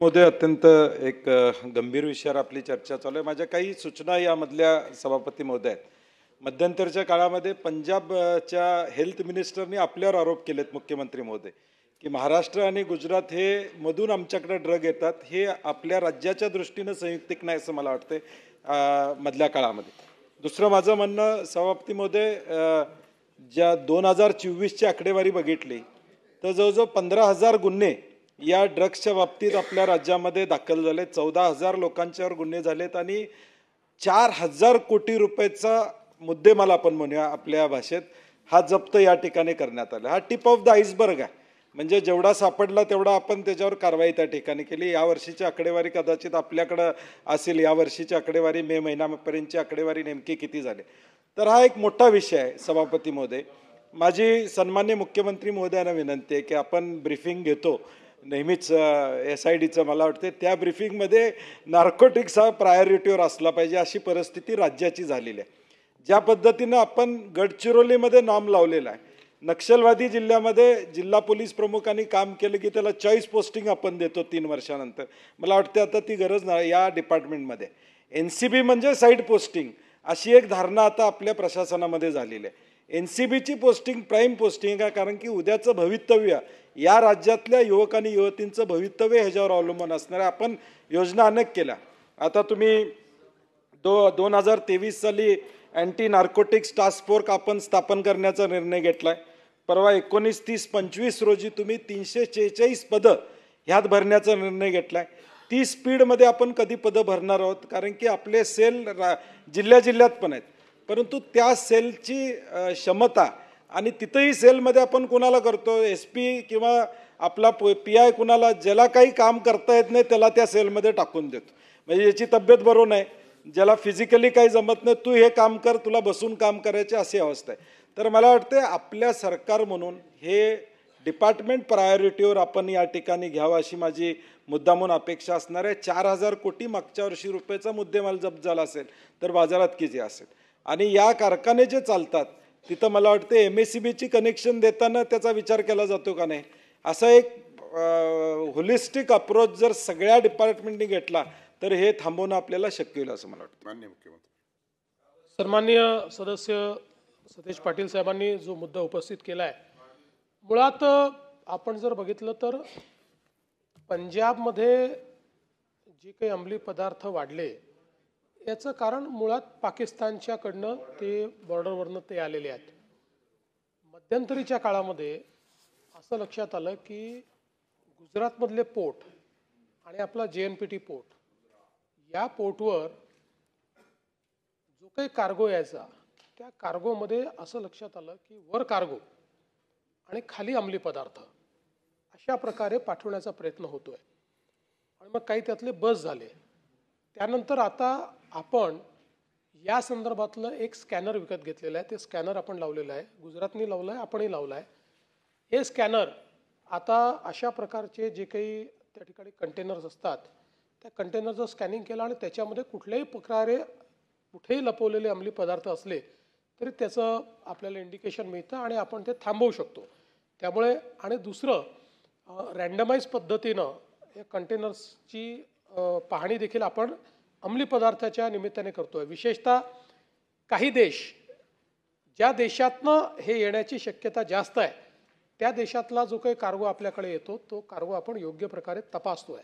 मध्ये अत्यंत एक गंभीर विषयावर आपली चर्चा चालू आहे. माझ्या काही सूचना यामधल्या सभापती महोदय आहेत. मध्यंतरच्या काळामध्ये पंजाबच्या हेल्थ मिनिस्टरनी आपल्यावर आरोप केलेत मुख्यमंत्री महोदय की महाराष्ट्र आणि गुजरात हे मधून आमच्याकडे ड्रग येतात, हे आपल्या राज्याच्या दृष्टीनं संयुक्तिक नाही असं मला वाटतं मधल्या काळामध्ये. दुसरं माझं म्हणणं सभापती महोदय, ज्या 2024ची आकडेवारी बघितली तर जवळजवळ 15,000 गुन्हे या ड्रग्सच्या बाबतीत आपल्या राज्यामध्ये दाखल झाले. 14,000 लोकांच्यावर गुन्हे झालेत आणि 4,000 कोटी रुपयाचा मुद्देमाल आपण म्हणूया आपल्या भाषेत हा जप्त या ठिकाणी करण्यात आला. हा टिप ऑफ द आईसबर्ग आहे. म्हणजे जेवढा सापडला तेवढा आपण त्याच्यावर कारवाई त्या ठिकाणी केली. यावर्षीची आकडेवारी कदाचित आपल्याकडं असेल, यावर्षीची आकडेवारी मे महिन्यापर्यंतची आकडेवारी नेमकी किती झाली. तर हा एक मोठा विषय आहे सभापती महोदय. माझी सन्मान्य मुख्यमंत्री महोदयांना विनंती आहे की आपण ब्रीफिंग घेतो नेहमीच SIDचं, मला वाटते त्या ब्रीफिंगमध्ये नार्कोटिक्स हा प्रायोरिटीवर असला पाहिजे अशी परिस्थिती राज्याची झालेली आहे. ज्या पद्धतीनं आपण गडचिरोलीमध्ये नाम लावलेला आहे, नक्षलवादी जिल्ह्यामध्ये जिल्हा पोलीस प्रमुखांनी काम केलं की त्याला चॉईस पोस्टिंग आपण देतो 3 वर्षानंतर. मला वाटते आता ती गरज नाही या डिपार्टमेंटमध्ये. NCB म्हणजे साईड पोस्टिंग अशी एक धारणा आता आपल्या प्रशासनामध्ये झालेली आहे. NCBची पोस्टिंग प्राईम पोस्टिंग आहे, कारण की उद्याचं भवितव्य या राज्यातल्या युवक आणि युवतींचं भवितव्य ह्याच्यावर अवलंबून असणार आहे. आपण योजना अनेक केल्या. आता तुम्ही 2023 साली अँटी नार्कोटिक्स टास्क फोर्स आपण स्थापन करण्याचा निर्णय घेतलाय. परवा 19, 30, 25 रोजी तुम्ही 346 पदं ह्यात भरण्याचा निर्णय घेतलाय. ती स्पीडमध्ये आपण कधी पदं भरणार आहोत, कारण की आपले सेल जिल्ह्यात पण आहेत, परंतु त्या सेलची क्षमता आणि तिथंही सेलमध्ये आपण कुणाला करतो, SP किंवा आपला PI कुणाला ज्याला काही काम करता येत नाही त्याला त्या सेलमध्ये टाकून देतो. म्हणजे याची तब्येत बरोबर नाही, ज्याला फिजिकली काही जमत नाही, तू हे काम कर, तुला बसून काम करायची अशी अवस्था आहे. तर मला वाटतं आपल्या सरकार म्हणून हे डिपार्टमेंट प्रायोरिटीवर आपण या ठिकाणी घ्यावं अशी माझी मुद्दामून अपेक्षा असणार आहे. 4,000 कोटी मागच्या वर्षी रुपयाचा मुद्देमाल जप्त झाला असेल तर बाजारात किती असेल. आणि या कारखाने जे चालतात तिथं मला वाटतं MSCBची कनेक्शन देताना त्याचा विचार केला जातो का नाही. असा एक होलिस्टिक अप्रोच जर सगळ्या डिपार्टमेंटनी घेतला तर हे थांबवणं आपल्याला शक्य होईल असं मला वाटतं. माननीय मुख्यमंत्री. सन्माननीय सदस्य सतेज पाटील साहेबांनी जो मुद्दा उपस्थित केला आहे, मुळात आपण जर बघितलं तर पंजाबमध्ये जे काही अंमली पदार्थ वाढले याचं कारण मुळात पाकिस्तानच्याकडनं ते बॉर्डरवरनं ते आलेले आहेत. मध्यंतरीच्या काळामध्ये असं लक्षात आलं की गुजरातमधले पोर्ट आणि आपला JNPT पोर्ट, या पोर्टवर जो काही कार्गो यायचा त्या कार्गोमध्ये असं लक्षात आलं की वर कार्गो आणि खाली अंमली पदार्थ अशा प्रकारे पाठवण्याचा प्रयत्न होतोय. आणि मग काही त्यातले बस झाले. त्यानंतर आता आपण या संदर्भातलं एक स्कॅनर विकत घेतलेलं आहे. ते स्कॅनर आपण लावलेलं आहे, गुजरातनी लावलं आहे, आपणही लावलं आहे. हे स्कॅनर आता अशा प्रकारचे जे काही त्या ठिकाणी कंटेनर्स असतात त्या कंटेनरचं स्कॅनिंग केलं आणि त्याच्यामध्ये कुठल्याही प्रकारे कुठेही लपवलेले अंमली पदार्थ असले तरी त्याचं आपल्याला इंडिकेशन मिळतं आणि आपण ते थांबवू शकतो. त्यामुळे आणि दुसरं रँडमाइज पद्धतीनं या कंटेनर्सची पाहणी देखील आपण अंमली पदार्थाच्या निमित्ताने करतोय. विशेषतः काही देश ज्या देशातनं हे येण्याची शक्यता जास्त आहे त्या देशातला जो काही कार्गो आपल्याकडे येतो तो कार्गो आपण योग्य प्रकारे तपासतोय.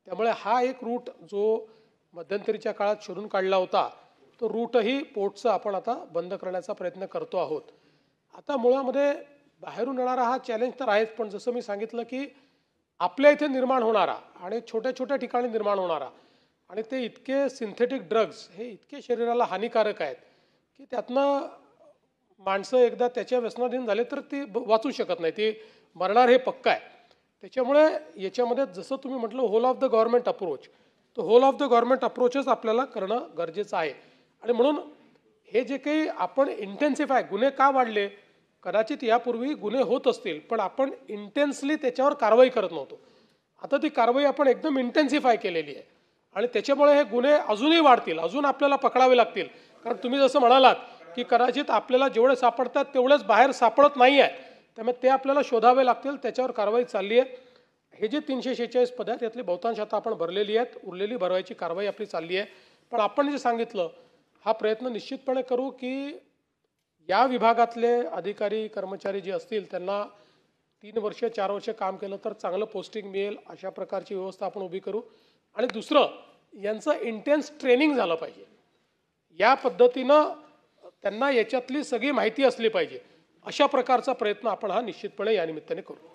त्यामुळे हा एक रूट जो मध्यंतरीच्या काळात शोधून काढला होता तो रूटही पोर्टचा आपण आता बंद करण्याचा प्रयत्न करतो आहोत. आता मुळामध्ये बाहेरून येणारा हा चॅलेंज तर आहेच, पण जसं मी सांगितलं की आपल्या इथे निर्माण होणारा आणि छोट्या छोट्या ठिकाणी निर्माण होणारा आणि ते इतके सिंथेटिक ड्रग्स हे इतके शरीराला हानिकारक आहेत की त्यातनं माणसं एकदा त्याच्या व्यसनाधीन झाले तर ती वाचू शकत नाही, ती मरणार हे पक्का आहे. त्याच्यामुळे याच्यामध्ये जसं तुम्ही म्हटलं whole of the government approach, तो होल ऑफ द गव्हर्नमेंट अप्रोचच आपल्याला करणं गरजेचं आहे. आणि म्हणून हे जे काही आपण इंटेन्सिफाय, गुन्हे का वाढले, कदाचित यापूर्वी गुन्हे होत असतील पण आपण इंटेन्सली त्याच्यावर कारवाई करत नव्हतो. आता ती कारवाई आपण एकदम इंटेन्सिफाय केलेली आहे आणि त्याच्यामुळे हे गुन्हे अजूनही वाढतील, अजून आपल्याला पकडावे लागतील. कारण तुम्ही जसं म्हणालात की कदाचित आपल्याला जेवढे सापडतात तेवढेच बाहेर सापडत नाही आहेत, त्यामुळे ते आपल्याला शोधावे लागतील, त्याच्यावर कारवाई चालली आहे. हे जे 346 पदं आहेत यातली बहुतांश आता आपण भरलेली आहेत, उरलेली भरवायची कारवाई आपली चालली आहे. पण आपण जे सांगितलं हा प्रयत्न निश्चितपणे करू की या विभागातले अधिकारी कर्मचारी जे असतील त्यांना 3 वर्ष 4 वर्ष काम केलं तर चांगलं पोस्टिंग मिळेल अशा प्रकारची व्यवस्था आपण उभी करू. आणि दुसरं यांचं इंटेन्स ट्रेनिंग झालं पाहिजे. या पद्धतीनं त्यांना याच्यातली सगळी माहिती असली पाहिजे. अशा प्रकारचा प्रयत्न आपण हा निश्चितपणे या निमित्ताने करू.